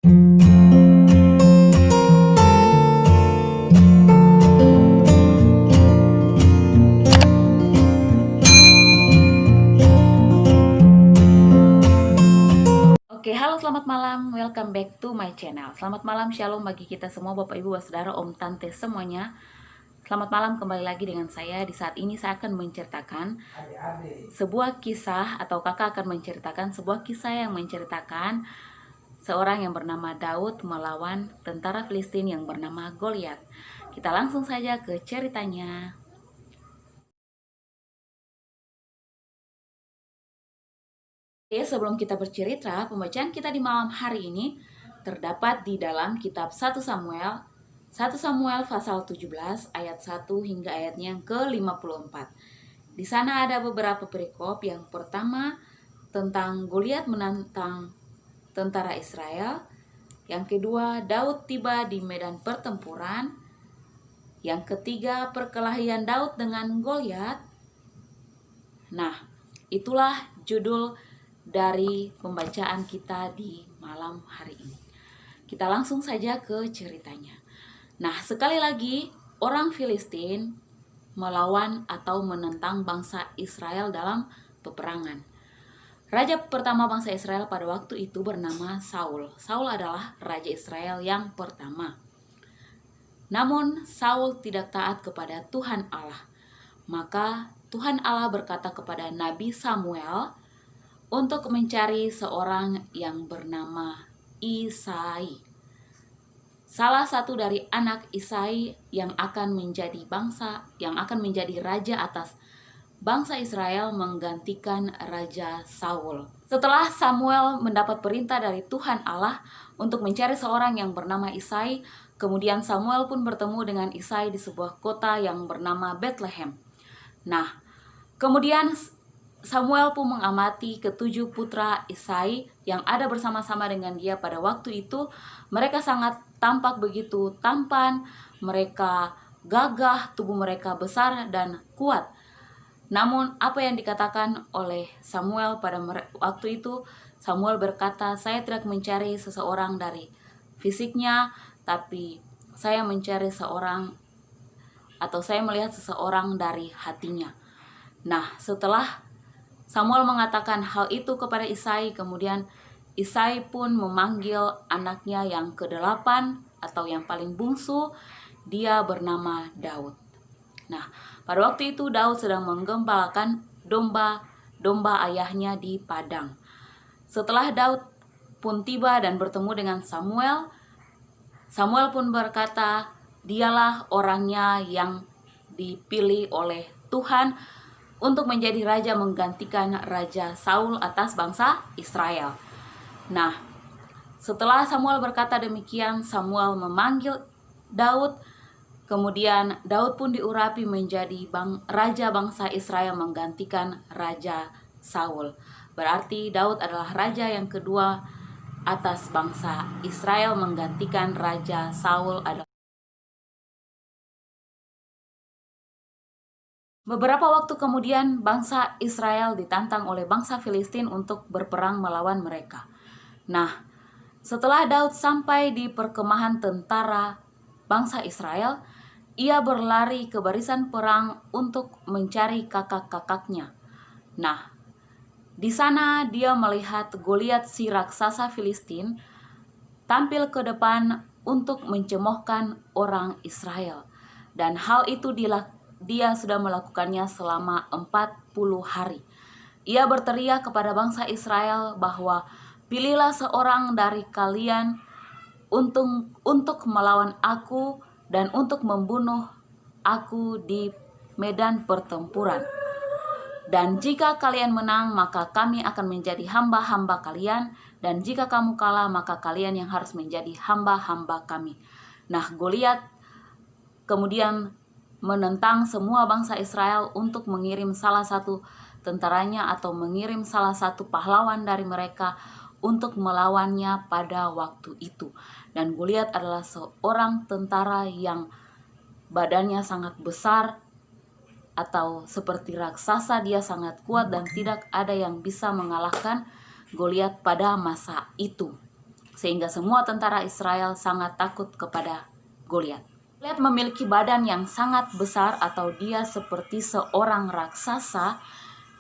Oke, halo selamat malam, welcome back to my channel. Selamat malam, shalom bagi kita semua, Bapak Ibu, Saudara, Om, Tante, semuanya. Selamat malam, kembali lagi dengan saya. Di saat ini saya akan menceritakan sebuah kisah, atau kakak akan menceritakan sebuah kisah yang menceritakan seorang yang bernama Daud melawan tentara Filistin yang bernama Goliat. Kita langsung saja ke ceritanya. Oke, sebelum kita bercerita, pembacaan kita di malam hari ini terdapat di dalam kitab 1 Samuel pasal 17 ayat 1 hingga ayatnya yang ke-54. Di sana ada beberapa perikop. Yang pertama tentang Goliat menantang tentara Israel. Yang kedua, Daud tiba di medan pertempuran. Yang ketiga, perkelahian Daud dengan Goliat. Nah, itulah judul dari pembacaan kita di malam hari ini. Kita langsung saja ke ceritanya. Nah, sekali lagi orang Filistin melawan atau menentang bangsa Israel dalam peperangan. Raja pertama bangsa Israel pada waktu itu bernama Saul. Saul adalah raja Israel yang pertama. Namun Saul tidak taat kepada Tuhan Allah. Maka Tuhan Allah berkata kepada Nabi Samuel untuk mencari seorang yang bernama Isai, salah satu dari anak Isai yang akan menjadi raja atas bangsa Israel, menggantikan Raja Saul. Setelah Samuel mendapat perintah dari Tuhan Allah untuk mencari seorang yang bernama Isai, kemudian Samuel pun bertemu dengan Isai di sebuah kota yang bernama Bethlehem. Nah, kemudian Samuel pun mengamati ketujuh putra Isai yang ada bersama-sama dengan dia pada waktu itu. Mereka sangat tampak begitu tampan, mereka gagah, tubuh mereka besar dan kuat. Namun apa yang dikatakan oleh Samuel pada waktu itu, Samuel berkata, "Saya tidak mencari seseorang dari fisiknya, tapi saya mencari seorang, atau saya melihat seseorang dari hatinya." Nah, setelah Samuel mengatakan hal itu kepada Isai, kemudian Isai pun memanggil anaknya yang ke-8 atau yang paling bungsu. Dia bernama Daud. Nah, pada waktu itu Daud sedang menggembalakan domba ayahnya di padang. Setelah Daud pun tiba dan bertemu dengan Samuel, Samuel pun berkata, "Dialah orangnya yang dipilih oleh Tuhan untuk menjadi raja menggantikan Raja Saul atas bangsa Israel." Nah, setelah Samuel berkata demikian, Samuel memanggil Daud. Kemudian Daud pun diurapi menjadi raja bangsa Israel menggantikan Raja Saul. Berarti Daud adalah raja yang kedua atas bangsa Israel menggantikan Raja Saul. Beberapa waktu kemudian bangsa Israel ditantang oleh bangsa Filistin untuk berperang melawan mereka. Nah, setelah Daud sampai di perkemahan tentara bangsa Israel, ia berlari ke barisan perang untuk mencari kakak-kakaknya. Nah, di sana dia melihat Goliat si raksasa Filistin tampil ke depan untuk mencemoohkan orang Israel. Dan hal itu dia sudah melakukannya selama 40 hari. Ia berteriak kepada bangsa Israel bahwa, "Pilihlah seorang dari kalian untuk melawan aku dan untuk membunuh aku di medan pertempuran. Dan jika kalian menang, maka kami akan menjadi hamba-hamba kalian. Dan jika kamu kalah, maka kalian yang harus menjadi hamba-hamba kami." Nah, Goliat kemudian menentang semua bangsa Israel untuk mengirim salah satu tentaranya atau mengirim salah satu pahlawan dari mereka untuk melawannya pada waktu itu. Dan Goliat adalah seorang tentara yang badannya sangat besar, atau seperti raksasa. Dia sangat kuat dan tidak ada yang bisa mengalahkan Goliat pada masa itu. sehingga semua tentara Israel sangat takut kepada Goliat. Goliat memiliki badan yang sangat besar atau dia seperti seorang raksasa.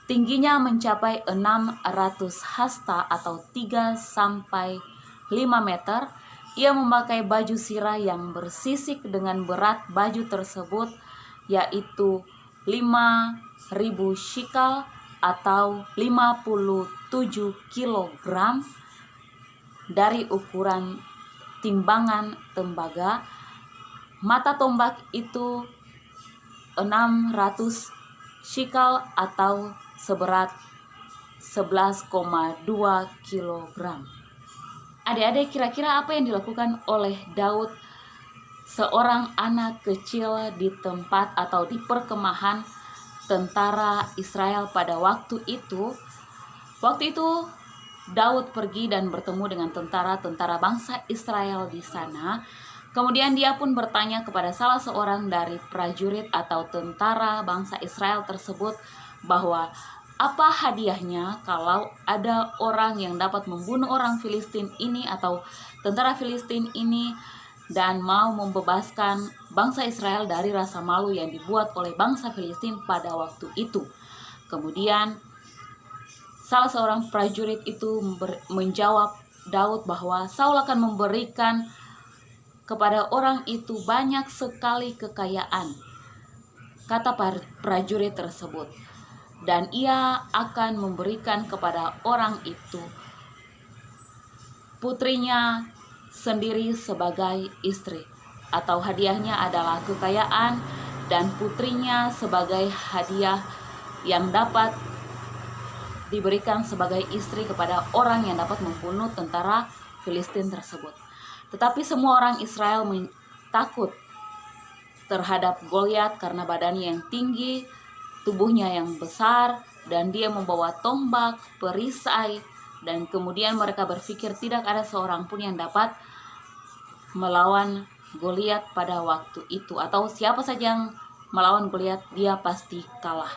Tingginya mencapai 600 hasta atau 3 sampai 5 meter. Ia memakai baju sirah yang bersisik dengan berat baju tersebut yaitu 5.000 shikal atau 57 kilogram dari ukuran timbangan tembaga. Mata tombak itu 600 shikal atau seberat 11,2 kilogram. Adik-adik, kira-kira apa yang dilakukan oleh Daud, seorang anak kecil di tempat atau di perkemahan tentara Israel pada waktu itu? Waktu itu Daud pergi dan bertemu dengan tentara-tentara bangsa Israel di sana. Kemudian dia pun bertanya kepada salah seorang dari prajurit atau tentara bangsa Israel tersebut bahwa apa hadiahnya kalau ada orang yang dapat membunuh orang Filistin ini atau tentara Filistin ini dan mau membebaskan bangsa Israel dari rasa malu yang dibuat oleh bangsa Filistin pada waktu itu. Kemudian salah seorang prajurit itu menjawab Daud bahwa Saul akan memberikan kepada orang itu banyak sekali kekayaan, kata prajurit tersebut. Dan ia akan memberikan kepada orang itu putrinya sendiri sebagai istri, atau hadiahnya adalah kekayaan dan putrinya sebagai hadiah yang dapat diberikan sebagai istri kepada orang yang dapat membunuh tentara Filistin tersebut. Tetapi semua orang Israel takut terhadap Goliat karena badannya yang tinggi, tubuhnya yang besar, dan dia membawa tombak, perisai, dan kemudian mereka berpikir tidak ada seorang pun yang dapat melawan Goliat pada waktu itu, atau siapa saja yang melawan Goliat dia pasti kalah.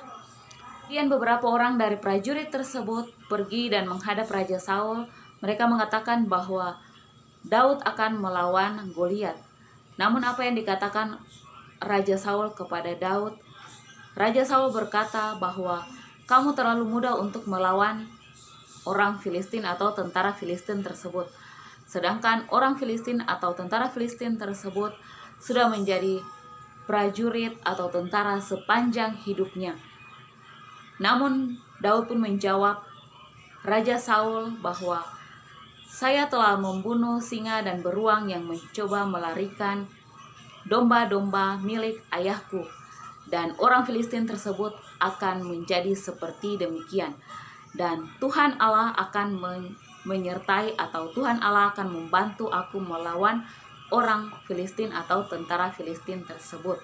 Kemudian beberapa orang dari prajurit tersebut pergi dan menghadap Raja Saul. Mereka mengatakan bahwa Daud akan melawan Goliat. Namun apa yang dikatakan Raja Saul kepada Daud? Raja Saul berkata bahwa kamu terlalu muda untuk melawan orang Filistin atau tentara Filistin tersebut. Sedangkan orang Filistin atau tentara Filistin tersebut sudah menjadi prajurit atau tentara sepanjang hidupnya. Namun Daud pun menjawab Raja Saul bahwa saya telah membunuh singa dan beruang yang mencoba melarikan domba-domba milik ayahku. Dan orang Filistin tersebut akan menjadi seperti demikian. Dan Tuhan Allah akan menyertai atau Tuhan Allah akan membantu aku melawan orang Filistin atau tentara Filistin tersebut.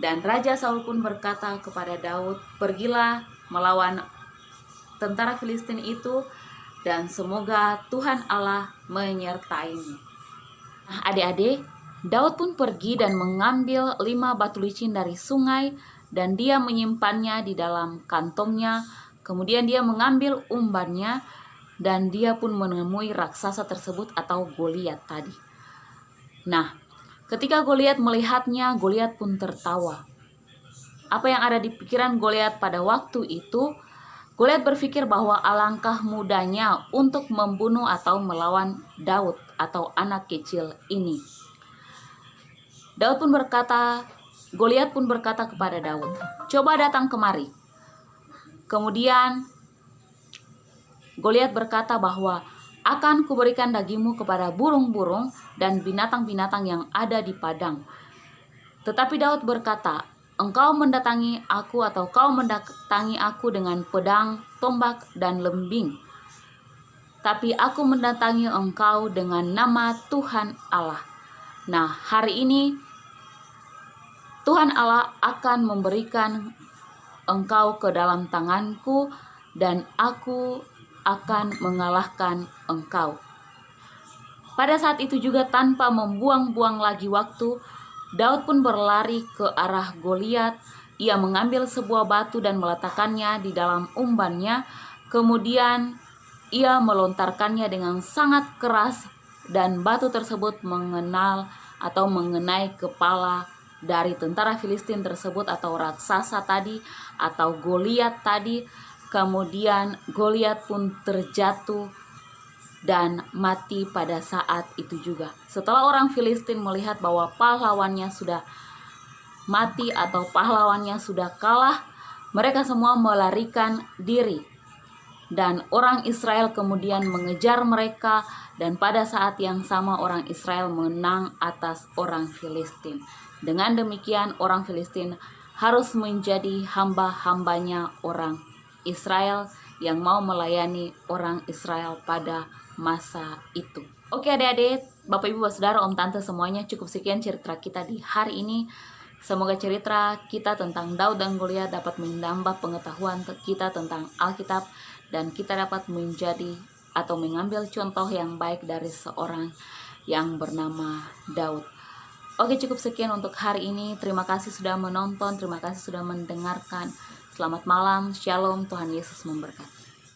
Dan Raja Saul pun berkata kepada Daud, pergilah melawan tentara Filistin itu dan semoga Tuhan Allah menyertaimu. Nah, adik-adik, Daud pun pergi dan mengambil 5 batu licin dari sungai dan dia menyimpannya di dalam kantongnya. Kemudian dia mengambil umbannya dan dia pun menemui raksasa tersebut atau Goliat tadi. Nah, ketika Goliat melihatnya, Goliat pun tertawa. Apa yang ada di pikiran Goliat pada waktu itu? Goliat berpikir bahwa alangkah mudahnya untuk membunuh atau melawan Daud atau anak kecil ini. Goliat pun berkata kepada Daud, coba datang kemari. Kemudian Goliat berkata bahwa akan kuberikan dagingmu kepada burung-burung dan binatang-binatang yang ada di padang. Tetapi Daud berkata, engkau mendatangi aku atau kau mendatangi aku dengan pedang, tombak, dan lembing. Tapi aku mendatangi engkau dengan nama Tuhan Allah. Nah, hari ini Tuhan Allah akan memberikan engkau ke dalam tanganku dan aku akan mengalahkan engkau. Pada saat itu juga tanpa membuang-buang lagi waktu, Daud pun berlari ke arah Goliat. Ia mengambil sebuah batu dan meletakkannya di dalam umbannya. Kemudian ia melontarkannya dengan sangat keras dan batu tersebut mengenai kepala dari tentara Filistin tersebut atau raksasa tadi atau Goliat tadi. Kemudian Goliat pun terjatuh dan mati pada saat itu juga. Setelah orang Filistin melihat bahwa pahlawannya sudah mati atau pahlawannya sudah kalah, mereka semua melarikan diri. Dan orang Israel kemudian mengejar mereka, dan pada saat yang sama orang Israel menang atas orang Filistin. Dengan demikian orang Filistin harus menjadi hamba-hambanya orang Israel yang mau melayani orang Israel pada masa itu. Oke adik-adik, Bapak Ibu Saudara, Om Tante semuanya, cukup sekian cerita kita di hari ini. Semoga cerita kita tentang Daud dan Goliat dapat menambah pengetahuan kita tentang Alkitab, dan kita dapat menjadi atau mengambil contoh yang baik dari seorang yang bernama Daud. Oke, cukup sekian untuk hari ini. Terima kasih sudah menonton, terima kasih sudah mendengarkan. Selamat malam, shalom, Tuhan Yesus memberkati.